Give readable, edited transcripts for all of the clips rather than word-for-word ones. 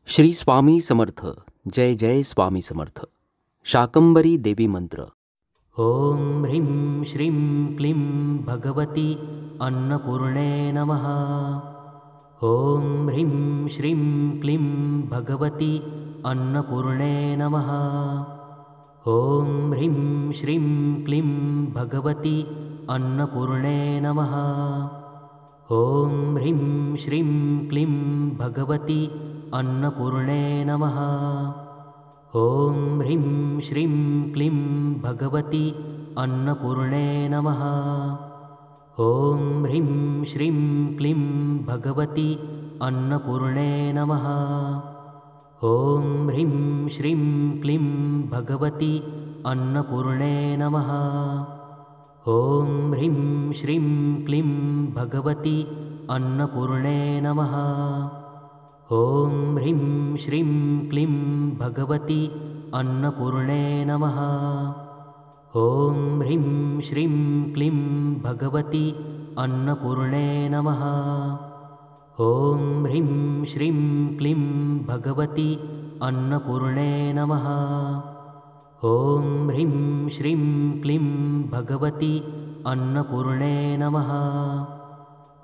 श्री स्वामी समर्थ. जय जय स्वामी समर्थ. शाकंभरी देवी मंत्र. ओम ह्रीं श्रीं क्लीं भगवती अन्नपूर्णे नमः. ओम ह्रीं श्रीं क्लीं भगवती अन्नपूर्णे नमः. ओम ह्रीं श्रीं क्लीं भगवती अन्नपूर्णे नमः. ओम ह्रीं श्रीं क्लीं भगवती अन्नपूर्णे नमः. ओम ह्रीं श्रीं क्लीं भगवती अन्नपूर्णे नमः. ओम ह्रीं श्रीं क्लीं भगवती अन्नपूर्णे नमः. ओम ह्रीं श्रीं क्लीं भगवती अन्नपूर्णे नमः. ओम ह्रीं श्रीं क्लीं भगवती अन्नपूर्णे नमः. ओम ह्रीं श्रीं क्लीं भगवती अन्नपूर्णे नमः. ओम ह्रीं श्रीं क्लीं भगवती अन्नपूर्णे नमः. ओम ह्रीं श्रीं क्लीं भगवती अन्नपूर्णे नमः. ओम ह्रीं श्रीं क्लीं भगवती अन्नपूर्णे नमः.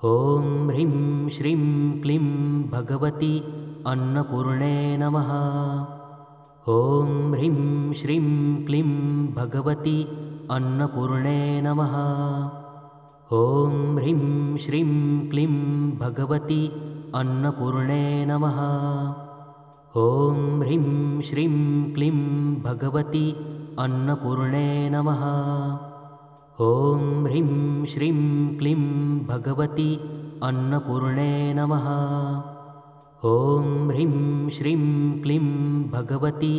ओम ह्रीं श्रीं क्लीं भगवती अन्नपूर्णे नमः. ओम ह्रीं श्रीं क्लीं भगवती अन्नपूर्णे नमः. ओम ह्रीं श्रीं क्लीं भगवती अन्नपूर्णे नमः. ओम ह्रीं श्रीं क्लीं भगवती अन्नपूर्णे नमः. ओम ह्रीं श्रीं क्लीं भगवती अन्नपूर्णे नमः. ओम ह्रीं श्रीं क्लीं भगवती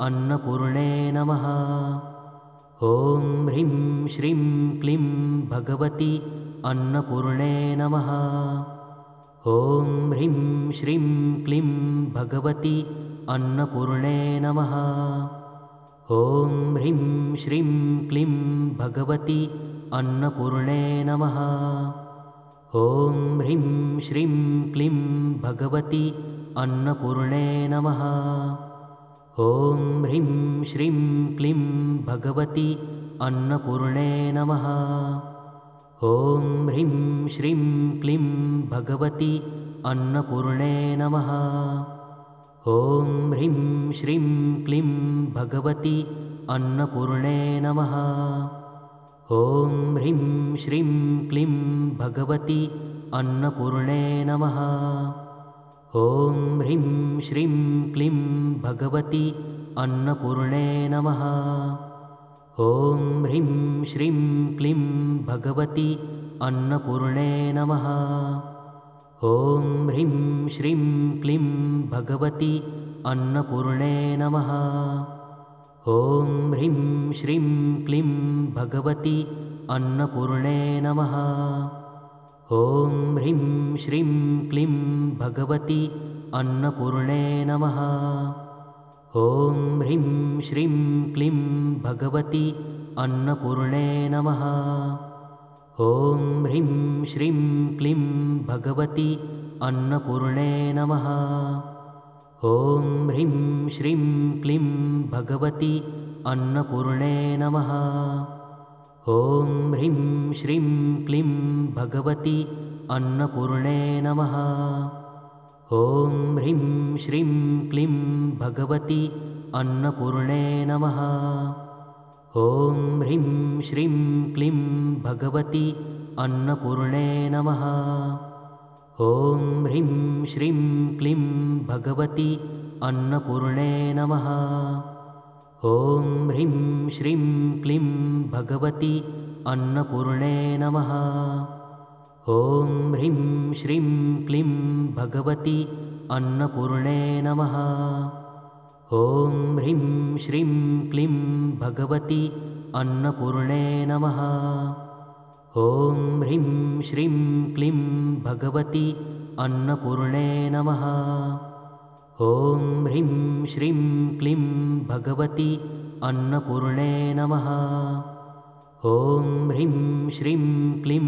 अन्नपूर्णे नमः. ओम ह्रीं श्रीं क्लीं भगवती अन्नपूर्णे नमः. ओम ह्रीं श्रीं क्लीं भगवती अन्नपूर्णे नमः. ओम ह्रीं श्रीं क्लीं भगवती अन्नपूर्णे नमः. ओम ह्रीं श्रीं क्लीं भगवती अन्नपूर्णे नमः. ओम ह्रीं श्रीं क्लीं भगवती अन्नपूर्णे नमः. ओम ह्रीं श्रीं क्लीं भगवती अन्नपूर्णे नमः. ओम ह्रीं श्रीं क्लीं भगवती अन्नपूर्णे नमः. ओम ह्रीं श्रीं क्लीं भगवती अन्नपूर्णे नमः. ओम ह्रीं श्रीं क्लीं भगवती अन्नपूर्णे नमः. ओम ह्रीं श्रीं क्लीं भगवती अन्नपूर्णे नमः. ओम ह्रीं श्रीं क्लीं भगवती अन्नपूर्णे नमः. ओम ह्रीं श्रीं क्लीं भगवती अन्नपूर्णे नमः. ओम ह्रीं श्रीं क्लीं भगवती अन्नपूर्णे नमः. ओम ह्रीं श्रीं क्लीं भगवती अन्नपूर्णे नमः. ओम ह्रीं श्रीं क्लीं भगवती अन्नपूर्णे नमः. ओम ह्रीं श्रीं क्लीं भगवती अन्नपूर्णे नमः. ओम ह्रीं श्रीं क्लीं भगवती अन्नपूर्णे नमः. ओम ह्रीं श्रीं क्लीं भगवती अन्नपूर्णे नमः. ओम ह्रीं श्रीं क्लीं भगवती अन्नपूर्णे नमः. ओम ह्रीं श्रीं क्लीं भगवती अन्नपूर्णे नमः. ओम ह्रीं श्रीं क्लीं भगवती अन्नपूर्णे नमः. ओम ह्रीं श्रीं क्लीं भगवती अन्नपूर्णे नमः. ओम ह्रीं श्रीं क्लीं भगवती अन्नपूर्णे नमः. ओम ह्रीं श्रीं क्लीं भगवती अन्नपूर्णे नमः. ओम ह्रीं श्रीं क्लीं भगवती अन्नपूर्णे नमः. ओम ह्रीं श्रीं क्लीं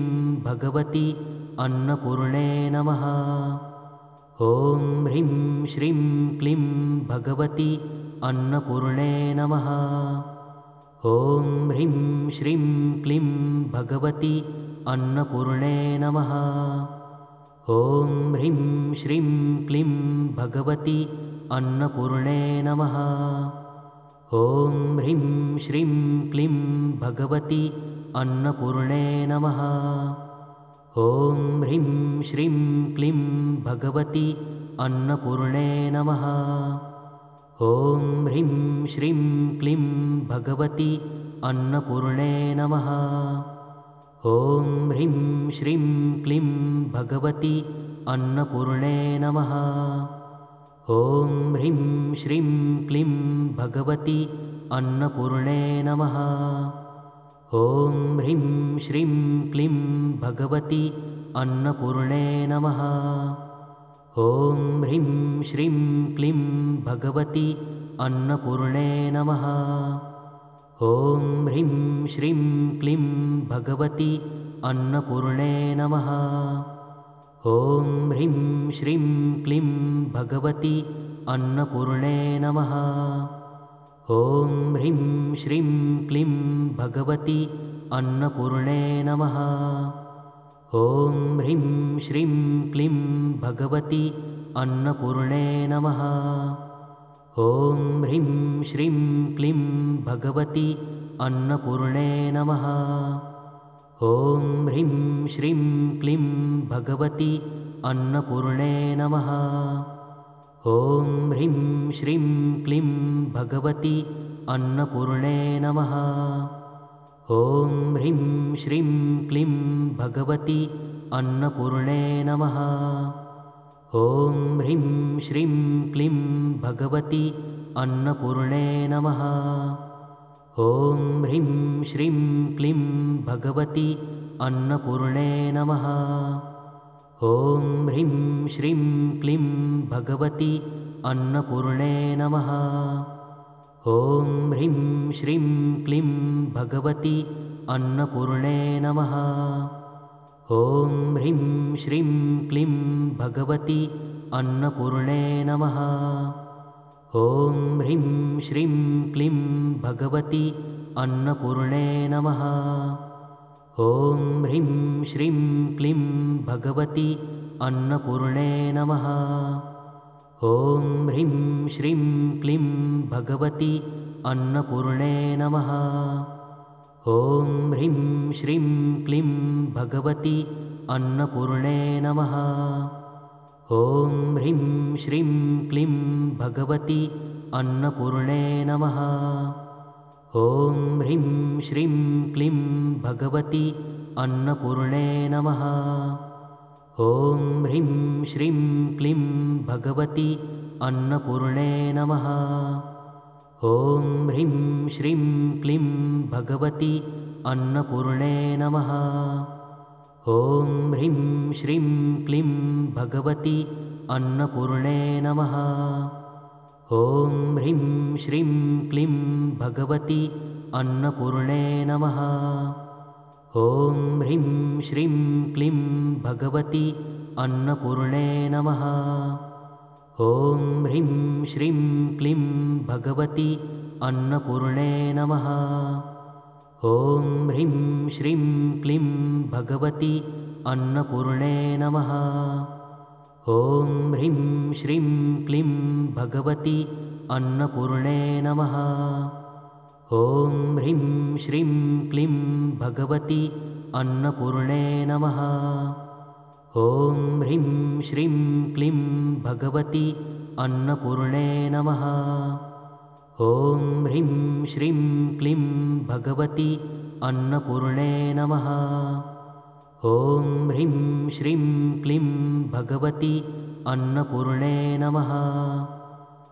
भगवती अन्नपूर्णे नमः. ॐ ह्रीं श्रीं क्लीं भगवती अन्नपूर्णे नमः। ॐ ह्रीं श्रीं क्लीं भगवती अन्नपूर्णे नमः। ॐ ह्रीं श्रीं क्लीं भगवती अन्नपूर्णे नमः। ॐ ह्रीं श्रीं क्लीं भगवती अन्नपूर्णे नमः। ॐ ह्रीं श्रीं क्लीं भगवती अन्नपूर्णे नमः। ॐ ह्रीं श्रीं क्लीं भगवती अन्नपूर्णे नमः। ॐ ह्रीं श्रीं क्लीं भगवती अन्नपूर्णे नमः। ॐ ह्रीं श्रीं क्लीं भगवती अन्नपूर्णे नमः। ॐ ह्रीं श्रीं क्लीं भगवती अन्नपूर्णे नमः। ॐ ह्रीं श्रीं क्लीं भगवती अन्नपूर्णे नमः। ॐ ह्रीं श्रीं क्लीं भगवती अन्नपूर्णे नमः। ॐ ह्रीं श्रीं क्लीं भगवती अन्नपूर्णे नमः। ॐ ह्रीं श्रीं क्लीं भगवती अन्नपूर्णे नमः। ॐ ह्रीं श्रीं क्लीं भगवती अन्नपूर्णे नमः। ॐ ह्रीं श्रीं क्लीं भगवती अन्नपूर्णे नमः। ॐ ह्रीं श्रीं क्लीं भगवती अन्नपूर्णे नमः। ॐ ह्रीं श्रीं क्लीं भगवती अन्नपूर्णे नमः। ॐ ह्रीं श्रीं क्लीं भगवती अन्नपूर्णे नमः। ॐ ह्रीं श्रीं क्लीं भगवती अन्नपूर्णे नमः। ॐ ह्रीं श्रीं क्लीं भगवती अन्नपूर्णे नमः। ॐ ह्रीं श्रीं क्लीं भगवती अन्नपूर्णे नमः। ॐ ह्रीं श्रीं क्लीं भगवती अन्नपूर्णे नमः। ॐ ह्रीं श्रीं क्लीं भगवती अन्नपूर्णे नमः। ॐ ह्रीं श्रीं क्लीं भगवती अन्नपूर्णे नमः। ॐ ह्रीं श्रीं क्लीं भगवती अन्नपूर्णे नमः। ॐ ह्रीं श्रीं क्लीं भगवती अन्नपूर्णे नमः। ॐ ह्रीं श्रीं क्लीं भगवती अन्नपूर्णे नमः। ॐ ह्रीं श्रीं क्लीं भगवती अन्नपूर्णे नमः। ॐ ह्रीं श्रीं क्लीं भगवती अन्नपूर्णे नमः। ॐ ह्रीं श्रीं क्लीं भगवती अन्नपूर्णे नमः। ॐ ह्रीं श्रीं क्लीं भगवती अन्नपूर्णे नमः। ॐ ह्रीं श्रीं क्लीं भगवती अन्नपूर्णे नमः। ॐ ह्रीं श्रीं क्लीं भगवती अन्नपूर्णे नमः। ॐ ह्रीं श्रीं क्लीं भगवती अन्नपूर्णे नमः। ॐ ह्रीं श्रीं क्लीं भगवती अन्नपूर्णे नमः। ॐ ह्रीं श्रीं क्लीं भगवती अन्नपूर्णे नमः। ॐ ह्रीं श्रीं क्लीं भगवती अन्नपूर्णे नमः। ॐ ह्रीं श्रीं क्लीं भगवती अन्नपूर्णे नमः। ॐ ह्रीं श्रीं क्लीं भगवती अन्नपूर्णे नमः। ॐ ह्रीं श्रीं क्लीं भगवती अन्नपूर्णे नमः। ॐ ह्रीं श्रीं क्लीं भगवती अन्नपूर्णे नमः।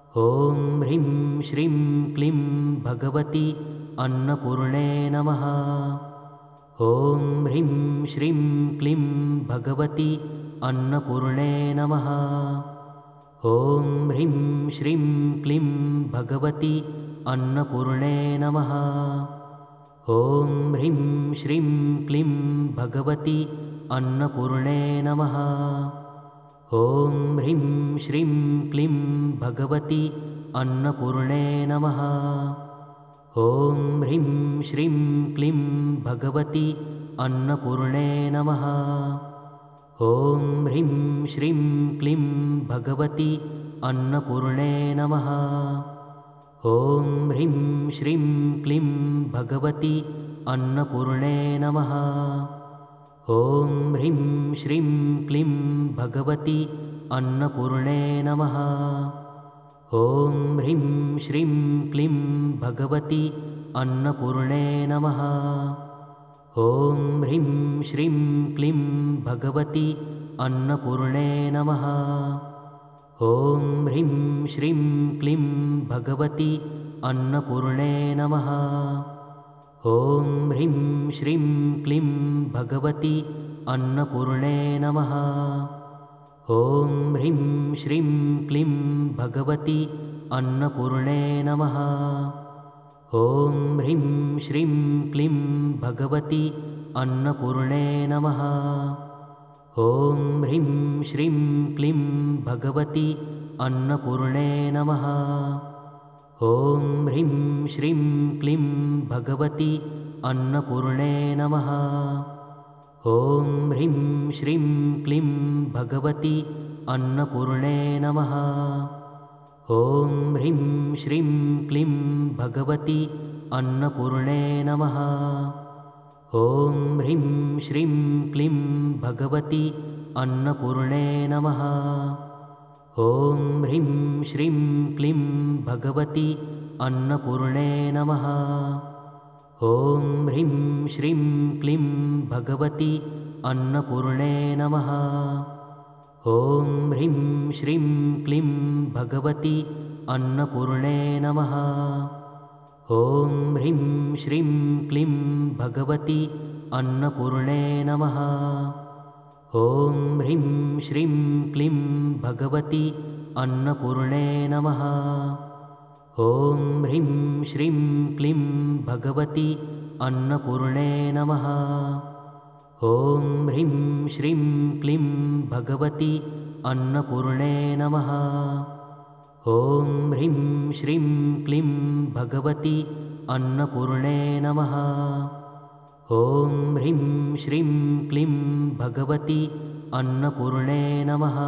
ॐ ह्रीं श्रीं क्लीं भगवती अन्नपूर्णे नमः। ॐ ह्रीं श्रीं क्लीं भगवती अन्नपूर्णे नमः। ॐ ह्रीं श्रीं क्लीं भगवती अन्नपूर्णे नमः। ॐ ह्रीं श्रीं क्लीं भगवती अन्नपूर्णे नमः। ॐ ह्रीं श्रीं क्लीं भगवती अन्नपूर्णे नमः। ॐ ह्रीं श्रीं क्लीं भगवती अन्नपूर्णे नमः। ॐ ह्रीं श्रीं क्लीं भगवती अन्नपूर्णे नमः। ॐ ह्रीं श्रीं क्लीं भगवती अन्नपूर्णे नमः। ॐ ह्रीं श्रीं क्लीं भगवती अन्नपूर्णे नमः। ॐ ह्रीं श्रीं क्लीं भगवती अन्नपूर्णे नमः। ॐ ह्रीं श्रीं क्लीं भगवती अन्नपूर्णे नमः। ॐ ह्रीं श्रीं क्लीं भगवती अन्नपूर्णे नमः। ॐ ह्रीं श्रीं क्लीं भगवती अन्नपूर्णे नमः। ॐ ह्रीं श्रीं क्लीं भगवती अन्नपूर्णे नमः। ॐ ह्रीं श्रीं क्लीं भगवती अन्नपूर्णे नमः। ॐ ह्रीं श्रीं क्लीं भगवती अन्नपूर्णे नमः। ॐ ह्रीं श्रीं क्लीं भगवती अन्नपूर्णे नमः। ॐ ह्रीं श्रीं क्लीं भगवती अन्नपूर्णे नमः। ॐ ह्रीं श्रीं क्लीं भगवती अन्नपूर्णे नमः। ॐ ह्रीं श्रीं क्लीं भगवती अन्नपूर्णे नमः। ॐ ह्रीं श्रीं क्लीं भगवती अन्नपूर्णे नमः। ॐ ह्रीं श्रीं क्लीं भगवती अन्नपूर्णे नमः। ॐ ह्रीं श्रीं क्लीं भगवती अन्नपूर्णे नमः। ॐ ह्रीं श्रीं क्लीं भगवती अन्नपूर्णे नमः। ॐ ह्रीं श्रीं क्लीं भगवती अन्नपूर्णे नमः। ॐ ह्रीं श्रीं क्लीं भगवती अन्नपूर्णे नमः। ॐ ह्रीं श्रीं क्लीं भगवती अन्नपूर्णे नमः। ॐ ह्रीं श्रीं क्लीं भगवती अन्नपूर्णे नमः। ॐ ह्रीं श्रीं क्लीं भगवती अन्नपूर्णे नमः।